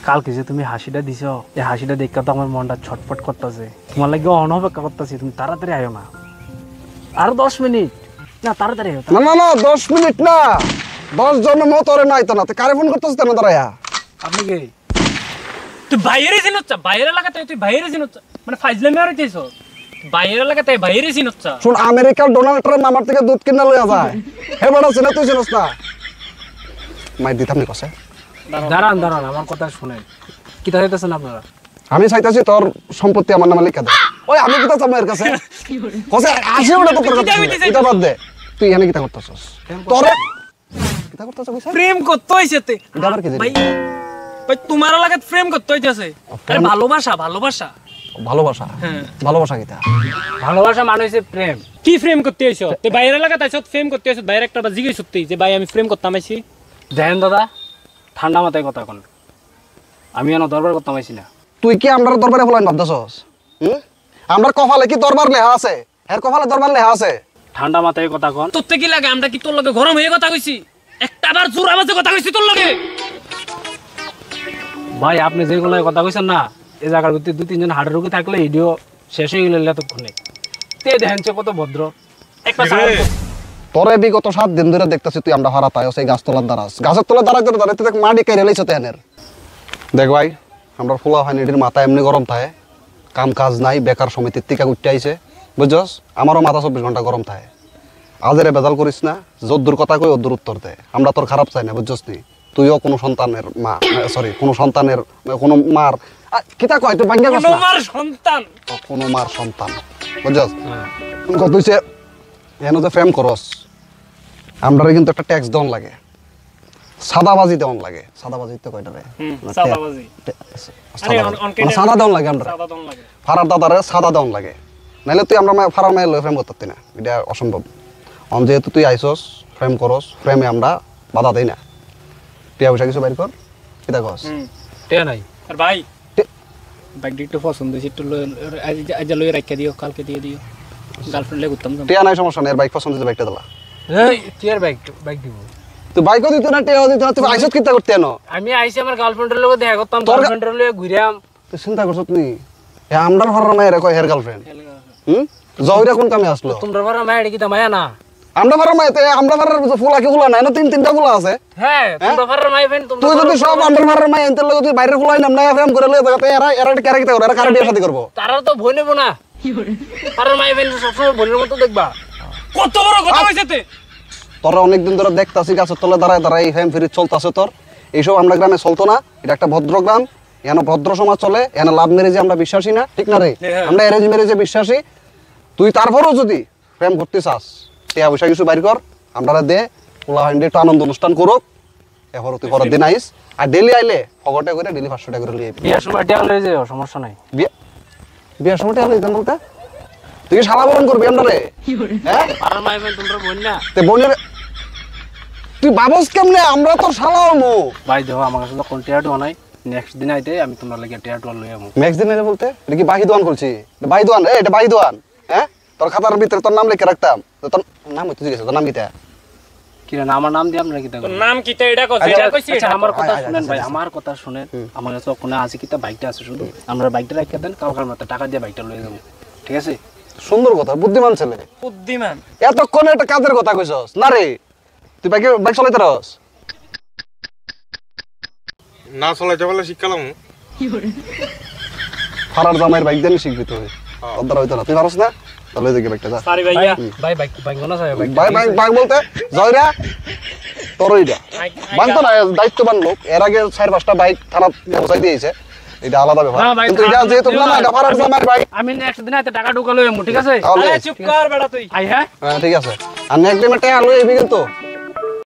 কালকে যে তুমি হাসিটা দিছো, এই হাসিটা দেখে তো আমার মনটা ছটফট করতেছে। তোমার লাগে অনপেক্ষা করতেছি, তুমি তাড়াতাড়ি আয়ো না। আরো 10 মিনিট না, তাড়াতাড়ি আয়ো। না না না 10 মিনিট না, 10 জন মতরে নাই তো না, তুই কারে ফোন করতেছিস না দাঁড়ায়া? আপনি কে? তুই বাইরে চিনচ্ছা, বাইরে লাগাতে তুই বাইরে চিনচ্ছা, মানে ফাইজলামি আর হইতেছ। বাইরে লাগাতে বাইরে চিনচ্ছা। শুন, আমেরিকার ডোনাল্ড ট্রাম্প আমার থেকে দুধ কিনা লইয়া যায়, হে বড় চিনা তুই চিনস না? মাই দিতাম নি কসে। দাঁড়ান দাঁড়ান, আমার কথা শুনেন। কি চাইতেছেন আপনারা? আমি চাইতাছি তোর সম্পত্তি আমার নামে লিখা দে। ওই আমি কিতা চাম এর কাছে কসে আসে ওটা তো তোর কথা। এটা বাদ দে, তুই এখানে কিতা করতেছস? তোরে কিতা করতেছস কইছ? প্রেম করতে হইছেতে এটা আবার কি ভাই? ভাই তোমার লাগাত প্রেম করতে হইতাছে। আরে ভালোবাসা, ভালোবাসা। ভালোবাসা? হ্যাঁ ভালোবাসা কিতা? ভালোবাসা মানে হচ্ছে প্রেম। কি প্রেম করতে হইছো? তুই বাইরে লাগাত আইছ প্রেম করতে হইছো, বাইরে একটা জিজ্ঞেস করতে যে ভাই আমি প্রেম করতাম আইছি। দেখেন দাদা, ঠান্ডা মাথায় কথা কোন, আমি এনে দরবার করতাম আইছি না। তুই কি আমরা দরবারে বলাইন ভাবতেছস? আমরা কপালে কি দরবার লেখা আছে? এর কপালে দরবার লেখা আছে? ঠান্ডা মাথায় কথা কোন। তোর কি লাগে? আমরা কি তোর লগে গরম হয়ে কথা কইছি? একটা বার জোর আওয়াজে কথা কইছি তোর লগে। ভাই আপনি যেগুলো কথা কইছেন না, এই জায়গার ভিতরে 2-3 জন হাড়ের রোগী থাকলে ভিডিও শেষ হয়ে গেলে এতক্ষণে। তে দেখেন সে কত ভদ্র একটা তোরে বিগত 7 দিন ধরে দেখতেছি তুই আমরা হারাত আইস এই গাছতলার দ্বারাস, গাছের তলার দ্বারা করে দাঁড়াইতে দেখ মাটি কেড়ে লাইছ তেনের। দেখ ভাই, আমরা ফুলা ফাইনিটির মাথা এমনি গরম থাকে, কাম কাজ নাই, বেকার সমিতির টিকা উঠতে আইছে, বুঝছস? আমারও মাথা 24 ঘন্টা গরম থাকে। আজেরে বেজাল করিস না, যদ্দুর কথা কই ওদ্দুর উত্তর দে। আমরা তোর খারাপ চাই না, বুঝছস নি? তুইও কোনো সন্তানের মা, সরি কোনো সন্তানের কোনো মার কিতা কয় তুই বাঙ্গা কোনো মার সন্তান, কোনো মার সন্তান, বুঝছস? কত হইছে এনে যে ফ্রেম করস, আমরা কিন্তু একটা ট্যাক্স দেওয়ান লাগে, সাদাবাজি দেওয়ান লাগে। সাদাবাজি তো কয়টা রে? সাদাবাজি। আরে অনকে সাদা দেওয়ান লাগে, আমরা সাদা দন লাগে। ফারার দাদারে সাদা দেওয়ান লাগে, নাইলে তুই আমরা ফারার মায়ের লই ফ্রেম করতে না, এটা অসম্ভব। যেহেতু তুই আইসস ফ্রেম করস, ফ্রেমে আমরা বাধা দেই না। টিয়া পয়সা কিছু বাইর কর, কিতা কস? টিয়া নাই। আর ভাই বাইক একটু পছন্দ হয়েছে, একটু আজ লই রাখিয়া দিও, কালকে দিয়ে দিও। গার্লফ্রেন্ড লে করতাম। টিয়া নাই, সমস্যা নেই, বাইক পছন্দ হয়েছে বাইকটা দিলা। এই টিয়ার বাইক দিব। তুই বাইকও দিত না, টিয়াও দিত না, তুই আইসত কিতা করতে এনো? আমি আইছি আমার গার্লফ্রেন্ডের লগে দেখা করতাম, গার্লফ্রেন্ডের লগে ঘুরাম। তুই চিন্তা করছ তুই আমরার ফারার মায়ের কয় হেয়ার গার্লফ্রেন্ড? জহিরা কোন কামে আসলো? তোমরা বড় মায়ের কি তা মায়া না? আমরা ফারার মায়েতে আমরা ফারার ফুলা কি ফুলা নাই না, 3-3টা ফুলা আছে। হ্যাঁ তোমরা ফারার মাই ফেন। তুই যদি সব আমরা ফারার মাই এনতে লগে তুই বাইরে ফুলাই নাম না ফ্রেম করে লয়ে যাবে, এরা একটা ক্যারেক্টার করে, এরা কারে বিয়ে শাদী করব? তারা তো ভয় নেব না। কি করে ফারার মাই ফেন সবসময় বোনের মতো দেখবা। কত বড় কথা কইছতে? তোরা অনেকদিন ধরে দেখতাছি গাছের তলে দাঁড়ায় দাঁড়ায় ফ্রেম ফিরি চলতেছে তোর। এইসব আমরা গ্রামে চলতো না, এটা একটা ভদ্র গ্রাম, এখানে ভদ্র সমাজ চলে, এখানে লাভ মেরেজে আমরা বিশ্বাসী না, ঠিক না রে? আমরা অ্যারেঞ্জ ম্যারেজে বিশ্বাসী। তুই তারপরেও যদি প্রেম করতে চাস, টিয়া পয়সা কিছু বাইর কর, আমরা দে, পোলা হান্ডি একটু আনন্দ অনুষ্ঠান করুক। এরপর তুই পরের দিন আইস, আর ডেলি আইলে ফগটে করে ডেলি 500 টাকা করে লিয়ে বিয়ার সময় টিয়া লয়ে যাও, সমস্যা নাই। বিয়ার সময় টিয়া লইতাম বলতে তুই শালা বরণ করবি আমরা রে? হ্যাঁ ফারার মাই ফেন তোমরা বোন না? তে বোনের তুই বাবস কেমনে? আমরা তো শালা হমু। ভাই দেখো আমার কাছে তো কোন টিয়াটু নাই, নেক্সট দিন আইতে আমি তোমরা লাগি টিয়াটু লই আমু। নেক্সট দিন এলে বলতে এটা কি বাহি দোয়ান করছি? বাহি দোয়ান, এটা বাহি দোয়ান। হ্যাঁ তোর খাতার ভিতরে তোর নাম লিখে রাখতাম, তোর নাম হইতে জিজ্ঞেস, তোর নাম কিটা? কি না আমার নাম দিয়ে আপনারা কিতা তোর নাম কি? এটা কই যেটা কইছি। আচ্ছা আমার কথা শুনেন ভাই, আমার কথা শুনেন। আমার কাছে কোনে আছে কিতা বাইকটা আছে, শুধু আমরা বাইকটা রাখিয়া দেন, কালকার মতো টাকা দিয়ে বাইকটা লয়ে যাবো, ঠিক আছে? সুন্দর কথা, বুদ্ধিমান ছেলে। বুদ্ধিমান? এতক্ষণে একটা কাজের কথা কইছস না রে? তুই বাইক চালাইতে রস না? চলাইতে বলে শিখালাম। ফারার জামাইয়ের বাইক দিয়ে শিখবি তুই, অদ্দার হইতো না। তুই পারস না? তাহলে দেখি বাইকটা যা। সরি ভাইয়া। ভাই বাইক না চাই বাইক। বাইক বলতে জয়রা তোরইটা বানতো না, দায়িত্ববান লোক। এর আগে 4-5টা বাইক থানা পৌঁছাই দিয়েছে, এটা আলাদা ব্যাপার। কিন্তু এটা যেহেতু না, এটা ফারার জামাইয়ের বাইক। আমি নেক্সট দিন আইতে টাকা ঢুকা লই আমু, ঠিক আছে? আরে চুপ কর বেটা তুই। আই হ্যাঁ ঠিক আছে। আর নেক্সট টাইম একটা আলো এবি কিন্তু